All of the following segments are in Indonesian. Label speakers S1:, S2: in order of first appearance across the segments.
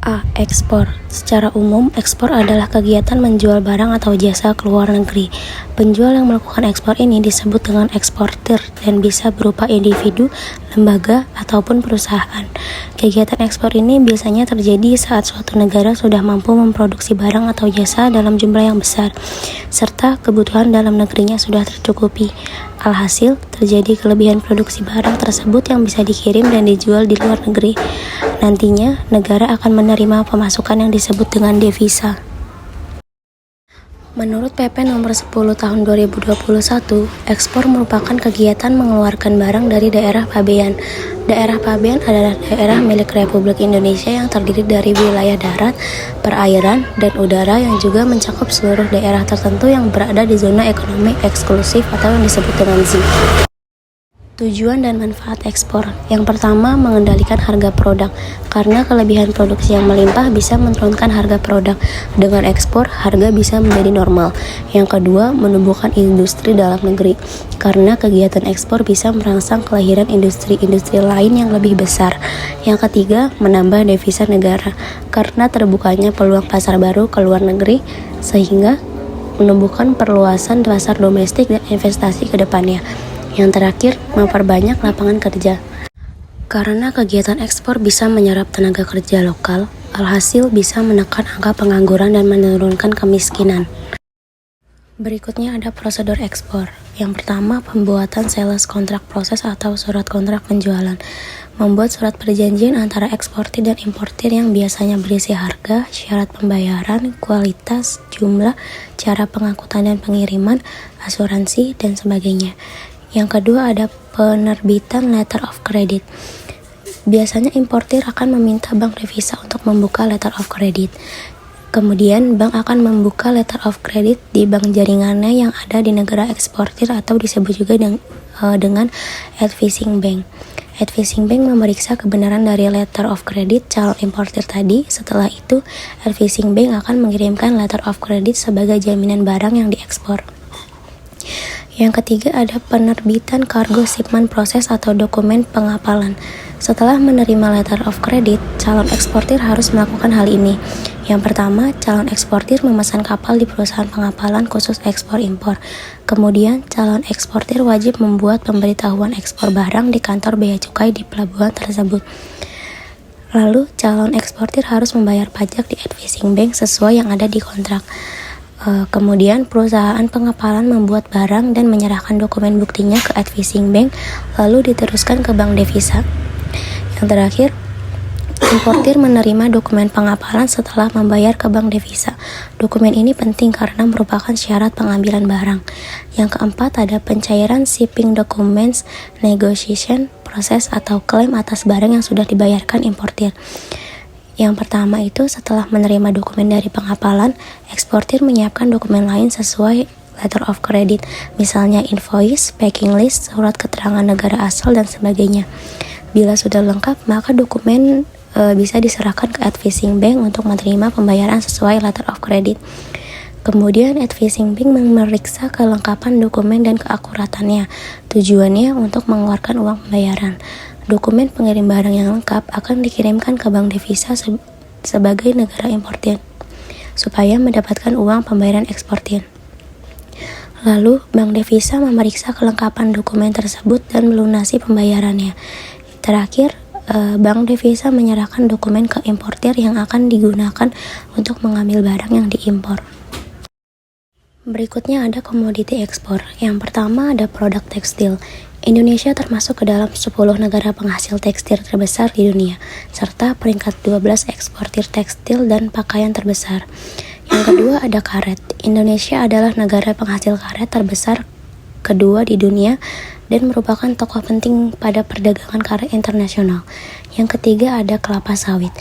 S1: A. Ekspor. Secara umum, ekspor adalah kegiatan menjual barang atau jasa ke luar negeri. Penjual yang melakukan ekspor ini disebut dengan eksportir dan bisa berupa individu, lembaga, ataupun perusahaan. Kegiatan ekspor ini biasanya terjadi saat suatu negara sudah mampu memproduksi barang atau jasa dalam jumlah yang besar, serta kebutuhan dalam negerinya sudah tercukupi. Alhasil, terjadi kelebihan produksi barang tersebut yang bisa dikirim dan dijual di luar negeri. Nantinya, negara akan menerima pemasukan yang disebut dengan devisa. Menurut PP nomor 10 tahun 2021, ekspor merupakan kegiatan mengeluarkan barang dari daerah pabean. Daerah pabean adalah daerah milik Republik Indonesia yang terdiri dari wilayah darat, perairan, dan udara yang juga mencakup seluruh daerah tertentu yang berada di zona ekonomi eksklusif atau yang disebut dengan ZEE. Tujuan dan manfaat ekspor. Yang pertama, mengendalikan harga produk. Karena kelebihan produksi yang melimpah bisa menurunkan harga produk. Dengan ekspor, harga bisa menjadi normal. Yang kedua, menumbuhkan industri dalam negeri. Karena kegiatan ekspor bisa merangsang kelahiran industri-industri lain yang lebih besar. Yang ketiga, menambah devisa negara. Karena terbukanya peluang pasar baru ke luar negeri, sehingga menumbuhkan perluasan pasar domestik dan investasi ke depannya. Yang terakhir, memperbanyak lapangan kerja. Karena kegiatan ekspor bisa menyerap tenaga kerja lokal, alhasil bisa menekan angka pengangguran dan menurunkan kemiskinan. Berikutnya ada prosedur ekspor. Yang pertama, pembuatan sales kontrak proses atau surat kontrak penjualan. Membuat surat perjanjian antara eksportir dan importir yang biasanya berisi harga, syarat pembayaran, kualitas, jumlah, cara pengangkutan dan pengiriman, asuransi, dan sebagainya. Yang kedua ada penerbitan letter of credit. Biasanya importir akan meminta bank devisa untuk membuka letter of credit. Kemudian bank akan membuka letter of credit di bank jaringannya yang ada di negara eksportir atau disebut juga dengan advising bank. Advising bank memeriksa kebenaran dari letter of credit calon importir tadi. Setelah itu, advising bank akan mengirimkan letter of credit sebagai jaminan barang yang diekspor. Yang ketiga ada penerbitan cargo shipment proses atau dokumen pengapalan. Setelah menerima letter of credit, calon eksportir harus melakukan hal ini. Yang pertama, calon eksportir memesan kapal di perusahaan pengapalan khusus ekspor-impor. Kemudian, calon eksportir wajib membuat pemberitahuan ekspor barang di kantor bea cukai di pelabuhan tersebut. Lalu, calon eksportir harus membayar pajak di advising bank sesuai yang ada di kontrak. Kemudian perusahaan pengapalan membuat barang dan menyerahkan dokumen buktinya ke advising bank, lalu diteruskan ke bank devisa. Yang terakhir, importir menerima dokumen pengapalan setelah membayar ke bank devisa. Dokumen ini penting karena merupakan syarat pengambilan barang. Yang keempat ada pencairan shipping documents negotiation proses atau klaim atas barang yang sudah dibayarkan importir. Yang pertama itu setelah menerima dokumen dari pengapalan, eksportir menyiapkan dokumen lain sesuai letter of credit, misalnya invoice, packing list, surat keterangan negara asal, dan sebagainya. Bila sudah lengkap, maka dokumen bisa diserahkan ke advising bank untuk menerima pembayaran sesuai letter of credit. Kemudian advising bank memeriksa kelengkapan dokumen dan keakuratannya. Tujuannya untuk mengeluarkan uang pembayaran. Dokumen pengirim barang yang lengkap akan dikirimkan ke bank devisa sebagai negara importir supaya mendapatkan uang pembayaran eksportir. Lalu, bank devisa memeriksa kelengkapan dokumen tersebut dan melunasi pembayarannya. Terakhir, bank devisa menyerahkan dokumen ke importir yang akan digunakan untuk mengambil barang yang diimpor. Berikutnya ada komoditi ekspor. Yang pertama ada produk tekstil. Indonesia termasuk ke dalam 10 negara penghasil tekstil terbesar di dunia, serta peringkat 12 eksportir tekstil dan pakaian terbesar. Yang kedua ada karet. Indonesia adalah negara penghasil karet terbesar kedua di dunia dan merupakan tokoh penting pada perdagangan karet internasional. Yang ketiga ada kelapa sawit.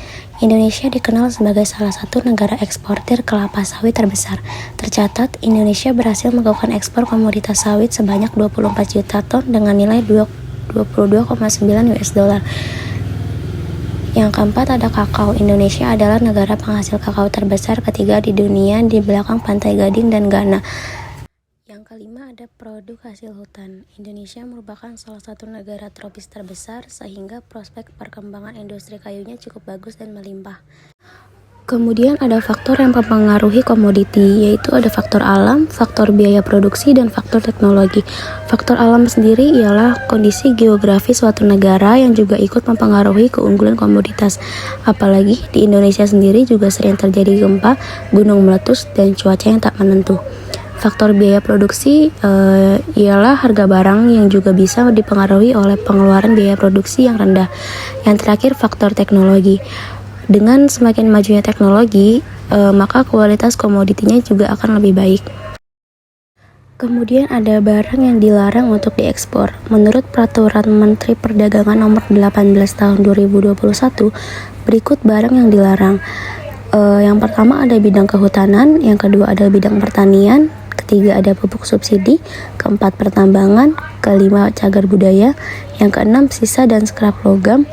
S1: Indonesia dikenal sebagai salah satu negara eksportir kelapa sawit terbesar. Tercatat, Indonesia berhasil melakukan ekspor komoditas sawit sebanyak 24 juta ton dengan nilai 22,9 US dollar. Yang keempat ada kakao. Indonesia adalah negara penghasil kakao terbesar ketiga di dunia di belakang Pantai Gading dan Ghana. Yang kelima ada terhadap produk hasil hutan. Indonesia merupakan salah satu negara tropis terbesar sehingga prospek perkembangan industri kayunya cukup bagus dan melimpah. Kemudian ada faktor yang mempengaruhi komoditi, yaitu ada faktor alam, faktor biaya produksi, dan faktor teknologi. Faktor alam sendiri ialah kondisi geografis suatu negara yang juga ikut mempengaruhi keunggulan komoditas. Apalagi di Indonesia sendiri juga sering terjadi gempa, gunung meletus, dan cuaca yang tak menentu. Faktor biaya produksi ialah harga barang yang juga bisa dipengaruhi oleh pengeluaran biaya produksi yang rendah. Yang terakhir, faktor teknologi. Dengan semakin majunya teknologi, maka kualitas komoditinya juga akan lebih baik. Kemudian ada barang yang dilarang untuk diekspor. Menurut Peraturan Menteri Perdagangan Nomor 18 Tahun 2021, berikut barang yang dilarang. Yang pertama ada bidang kehutanan, yang kedua ada bidang pertanian, ketiga ada pupuk subsidi, keempat pertambangan, kelima cagar budaya, yang keenam sisa dan skrap logam.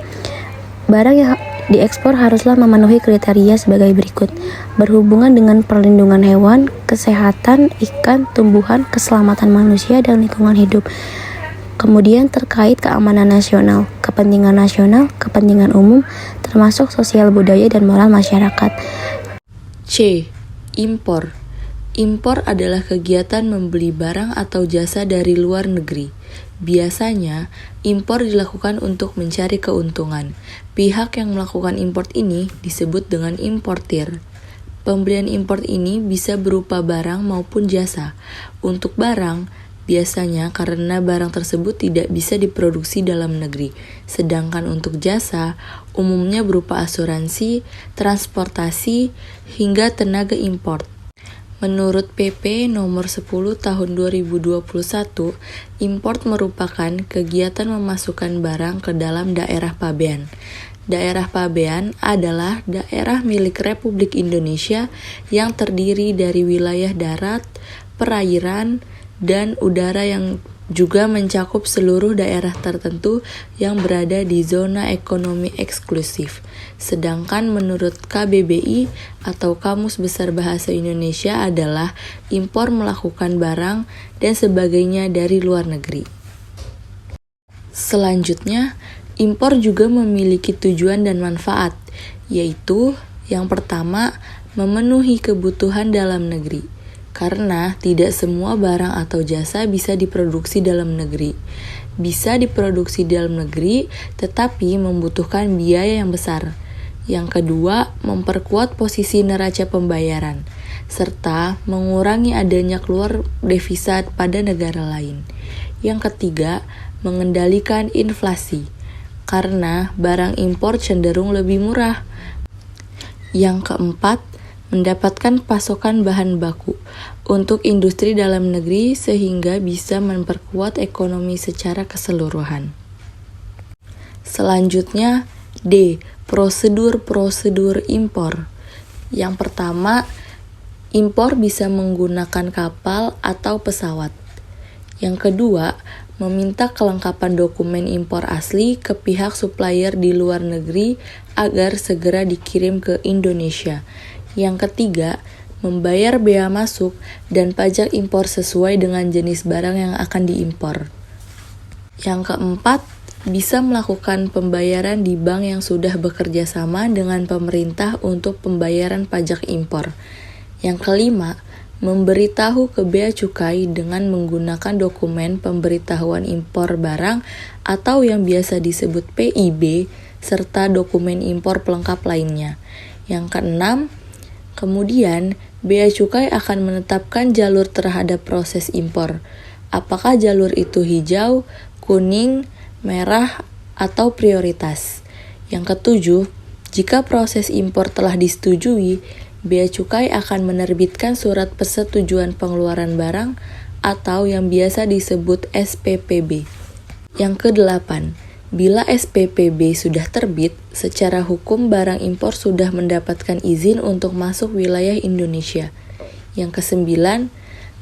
S1: Barang yang diekspor haruslah memenuhi kriteria sebagai berikut: berhubungan dengan perlindungan hewan, kesehatan ikan, tumbuhan, keselamatan manusia, dan lingkungan hidup. Kemudian terkait keamanan nasional, kepentingan umum, termasuk sosial budaya dan moral masyarakat.
S2: C. Impor. Impor adalah kegiatan membeli barang atau jasa dari luar negeri. Biasanya, impor dilakukan untuk mencari keuntungan. Pihak yang melakukan import ini disebut dengan importir. Pembelian import ini bisa berupa barang maupun jasa. Untuk barang, biasanya karena barang tersebut tidak bisa diproduksi dalam negeri. Sedangkan untuk jasa, umumnya berupa asuransi, transportasi, hingga tenaga import. Menurut PP nomor 10 tahun 2021, import merupakan kegiatan memasukkan barang ke dalam daerah pabean. Daerah pabean adalah daerah milik Republik Indonesia yang terdiri dari wilayah darat, perairan, dan udara yang juga mencakup seluruh daerah tertentu yang berada di zona ekonomi eksklusif. Sedangkan menurut KBBI atau Kamus Besar Bahasa Indonesia adalah impor melakukan barang dan sebagainya dari luar negeri. Selanjutnya, impor juga memiliki tujuan dan manfaat, yaitu yang pertama, memenuhi kebutuhan dalam negeri. Karena tidak semua barang atau jasa bisa diproduksi dalam negeri. Bisa diproduksi dalam negeri, tetapi membutuhkan biaya yang besar. Yang kedua, memperkuat posisi neraca pembayaran, serta mengurangi adanya keluar devisa pada negara lain. Yang ketiga, mengendalikan inflasi, karena barang impor cenderung lebih murah. Yang keempat, mendapatkan pasokan bahan baku untuk industri dalam negeri sehingga bisa memperkuat ekonomi secara keseluruhan. Selanjutnya, D. Prosedur-prosedur impor. Yang pertama, impor bisa menggunakan kapal atau pesawat. Yang kedua, meminta kelengkapan dokumen impor asli ke pihak supplier di luar negeri agar segera dikirim ke Indonesia. Yang ketiga, membayar bea masuk dan pajak impor sesuai dengan jenis barang yang akan diimpor. Yang keempat, bisa melakukan pembayaran di bank yang sudah bekerja sama dengan pemerintah untuk pembayaran pajak impor. Yang kelima, memberitahu ke bea cukai dengan menggunakan dokumen pemberitahuan impor barang atau yang biasa disebut PIB serta dokumen impor pelengkap lainnya. Yang keenam, kemudian, bea cukai akan menetapkan jalur terhadap proses impor. Apakah jalur itu hijau, kuning, merah, atau prioritas? Yang ketujuh, jika proses impor telah disetujui, bea cukai akan menerbitkan surat persetujuan pengeluaran barang atau yang biasa disebut SPPB. Yang kedelapan, bila SPPB sudah terbit, secara hukum barang impor sudah mendapatkan izin untuk masuk wilayah Indonesia. Yang kesembilan,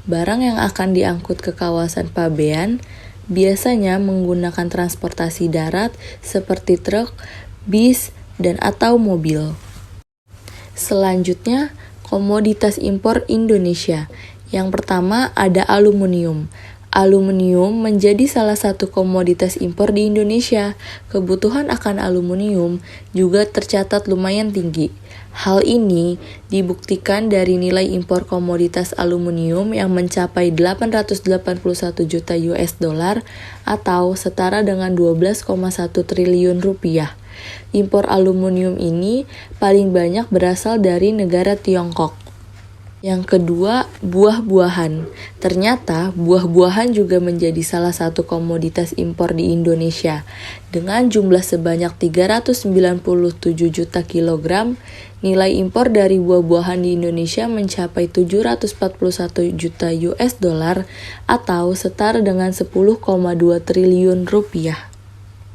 S2: barang yang akan diangkut ke kawasan pabean biasanya menggunakan transportasi darat seperti truk, bis, dan atau mobil. Selanjutnya, komoditas impor Indonesia. Yang pertama ada aluminium. Aluminium menjadi salah satu komoditas impor di Indonesia. Kebutuhan akan aluminium juga tercatat lumayan tinggi. Hal ini dibuktikan dari nilai impor komoditas aluminium yang mencapai 881 juta US dollar atau setara dengan 12,1 triliun rupiah. Impor aluminium ini paling banyak berasal dari negara Tiongkok. Yang kedua, buah-buahan. Ternyata buah-buahan juga menjadi salah satu komoditas impor di Indonesia. Dengan jumlah sebanyak 397 juta kilogram, nilai impor dari buah-buahan di Indonesia mencapai 741 juta US dollar atau setara dengan 10,2 triliun rupiah.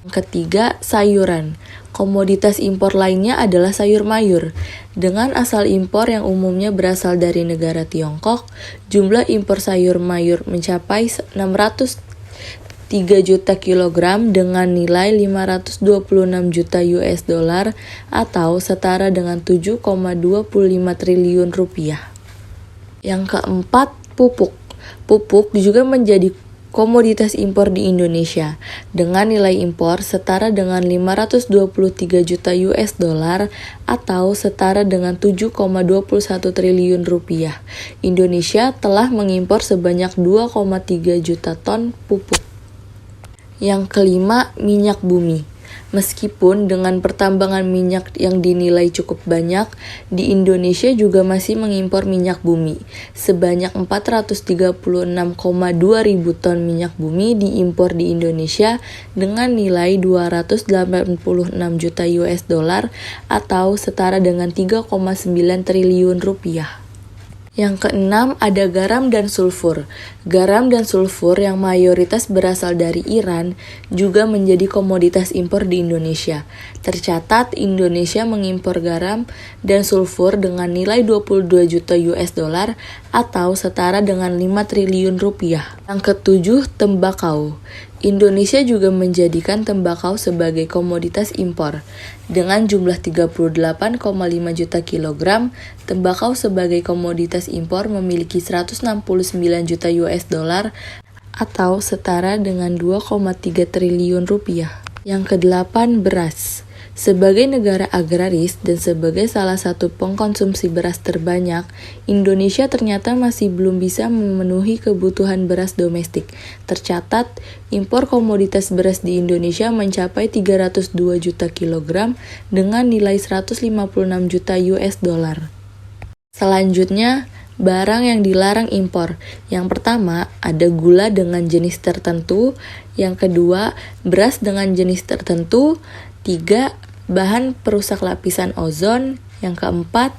S2: Yang ketiga, sayuran. Komoditas impor lainnya adalah sayur mayur. Dengan asal impor yang umumnya berasal dari negara Tiongkok, jumlah impor sayur mayur mencapai 603 juta kilogram dengan nilai 526 juta US dollar atau setara dengan 7,25 triliun rupiah. Yang keempat, pupuk. Pupuk juga menjadi komoditas impor di Indonesia dengan nilai impor setara dengan 523 juta US dollar atau setara dengan 7,21 triliun rupiah. Indonesia telah mengimpor sebanyak 2,3 juta ton pupuk. Yang kelima, minyak bumi. Meskipun dengan pertambangan minyak yang dinilai cukup banyak, di Indonesia juga masih mengimpor minyak bumi. Sebanyak 436,2 ribu ton minyak bumi diimpor di Indonesia dengan nilai 286 juta US dollar atau setara dengan 3,9 triliun rupiah. Yang keenam, ada garam dan sulfur. Garam dan sulfur yang mayoritas berasal dari Iran juga menjadi komoditas impor di Indonesia. Tercatat Indonesia mengimpor garam dan sulfur dengan nilai 22 juta US dollar atau setara dengan 5 triliun rupiah. Yang ketujuh, tembakau. Indonesia juga menjadikan tembakau sebagai komoditas impor. Dengan jumlah 38,5 juta kilogram, tembakau sebagai komoditas impor memiliki 169 juta US dollar atau setara dengan 2,3 triliun rupiah. Yang kedelapan, beras. Sebagai negara agraris dan sebagai salah satu pengkonsumsi beras terbanyak, Indonesia ternyata masih belum bisa memenuhi kebutuhan beras domestik. Tercatat, impor komoditas beras di Indonesia mencapai 302 juta kilogram dengan nilai 156 juta US dollar. Selanjutnya, barang yang dilarang impor. Yang pertama, ada gula dengan jenis tertentu. Yang kedua, beras dengan jenis tertentu. 3. Bahan perusak lapisan ozon. Yang keempat,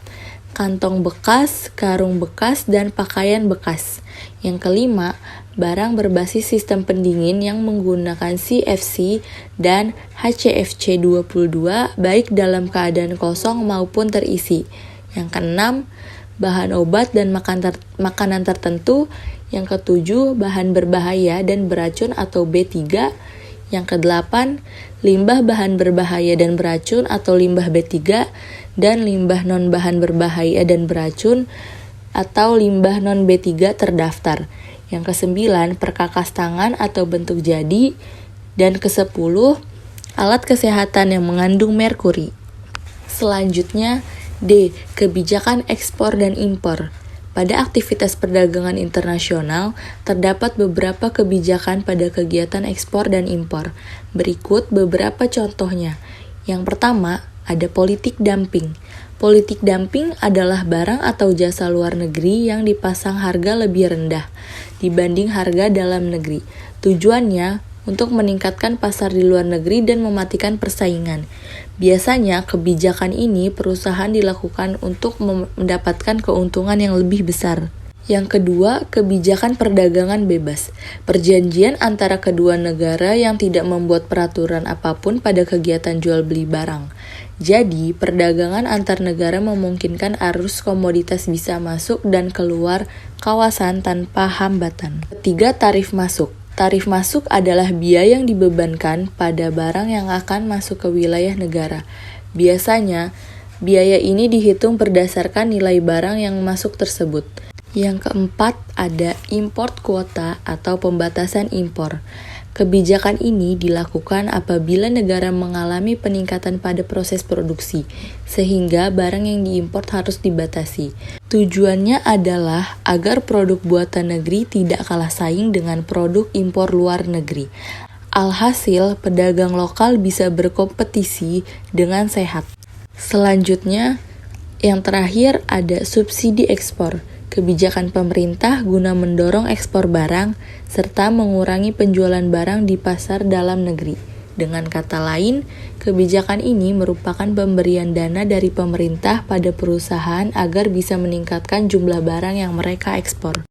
S2: kantong bekas, karung bekas, dan pakaian bekas. Yang kelima, barang berbasis sistem pendingin yang menggunakan CFC dan HCFC 22 baik dalam keadaan kosong maupun terisi. Yang keenam, bahan obat dan makanan tertentu. Yang ketujuh, bahan berbahaya dan beracun atau B3. Yang kedelapan, limbah bahan berbahaya dan beracun atau limbah B3 dan limbah non-bahan berbahaya dan beracun atau limbah non-B3 terdaftar. Yang kesembilan, perkakas tangan atau bentuk jadi. Dan kesepuluh, alat kesehatan yang mengandung merkuri. Selanjutnya, D. Kebijakan ekspor dan impor. Pada aktivitas perdagangan internasional, terdapat beberapa kebijakan pada kegiatan ekspor dan impor. Berikut beberapa contohnya. Yang pertama, ada politik dumping. Politik dumping adalah barang atau jasa luar negeri yang dipasang harga lebih rendah dibanding harga dalam negeri. Tujuannya untuk meningkatkan pasar di luar negeri dan mematikan persaingan. Biasanya, kebijakan ini perusahaan dilakukan untuk mendapatkan keuntungan yang lebih besar. Yang kedua, kebijakan perdagangan bebas. Perjanjian antara kedua negara yang tidak membuat peraturan apapun pada kegiatan jual beli barang. Jadi, perdagangan antar negara memungkinkan arus komoditas bisa masuk dan keluar kawasan tanpa hambatan. Ketiga, tarif masuk. Tarif masuk adalah biaya yang dibebankan pada barang yang akan masuk ke wilayah negara. Biasanya, biaya ini dihitung berdasarkan nilai barang yang masuk tersebut. Yang keempat, ada import quota atau pembatasan impor. Kebijakan ini dilakukan apabila negara mengalami peningkatan pada proses produksi, sehingga barang yang diimpor harus dibatasi. Tujuannya adalah agar produk buatan negeri tidak kalah saing dengan produk impor luar negeri. Alhasil, pedagang lokal bisa berkompetisi dengan sehat. Selanjutnya, yang terakhir ada subsidi ekspor. Kebijakan pemerintah guna mendorong ekspor barang serta mengurangi penjualan barang di pasar dalam negeri. Dengan kata lain, kebijakan ini merupakan pemberian dana dari pemerintah pada perusahaan agar bisa meningkatkan jumlah barang yang mereka ekspor.